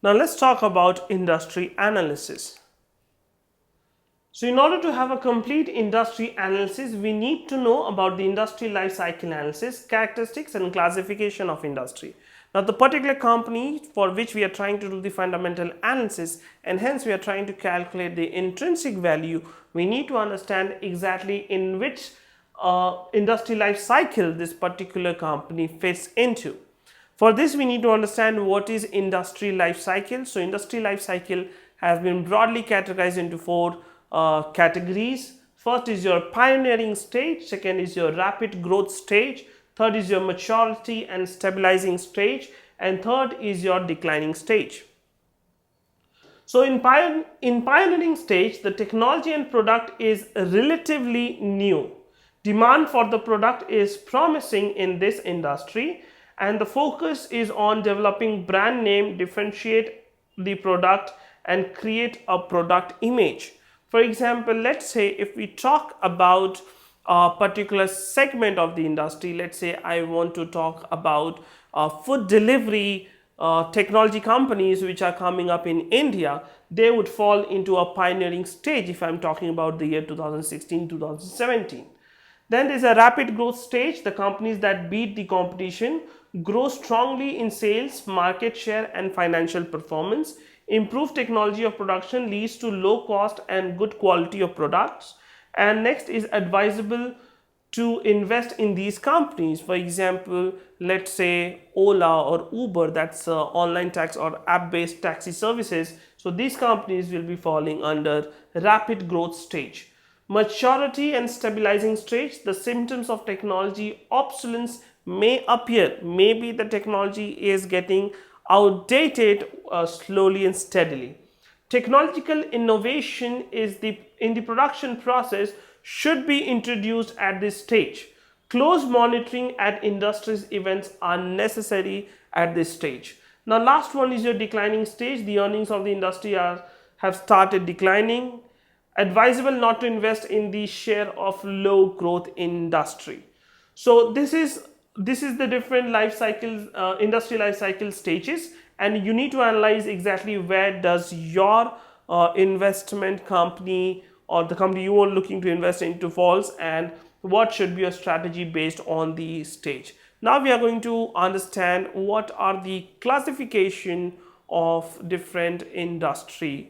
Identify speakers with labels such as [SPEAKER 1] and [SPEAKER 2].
[SPEAKER 1] Now let's talk about industry analysis. So in order to have a complete industry analysis, we need to know about the industry life cycle analysis, characteristics and classification of industry. Now the particular company for which we are trying to do the fundamental analysis, and hence we are trying to calculate the intrinsic value, we need to understand exactly in which industry life cycle this particular company fits into. For this, we need to understand what is industry life cycle. So industry life cycle has been broadly categorized into four categories. First is your pioneering stage, second is your rapid growth stage, third is your maturity and stabilizing stage, and third is your declining stage. So in pioneering stage, the technology and product is relatively new. Demand for the product is promising in this industry, and the focus is on developing brand name, differentiate the product and create a product image. For example, let's say if we talk about a particular segment of the industry, let's say I want to talk about food delivery technology companies which are coming up in India, they would fall into a pioneering stage if I'm talking about the year 2016 2017. Then there's a rapid growth stage. The companies that beat the competition grow strongly in sales, market share, and financial performance. Improved technology of production leads to low cost and good quality of products. And next is advisable to invest in these companies. For example, let's say Ola or Uber, that's online tax or app-based taxi services. So these companies will be falling under rapid growth stage. Maturity and stabilizing stage, the symptoms of technology obsolescence may appear. Maybe the technology is getting outdated slowly and steadily. Technological innovation is in the production process should be introduced at this stage. Close monitoring at industry's events are necessary at this stage. Now last one is your declining stage. The earnings of the industry have started declining. Advisable not to invest in the share of low growth industry. So this is the different life cycles, industry life cycle stages, and you need to analyze exactly where does your investment company or the company you are looking to invest into falls, and what should be your strategy based on the stage. Now we are going to understand what are the classification of different industry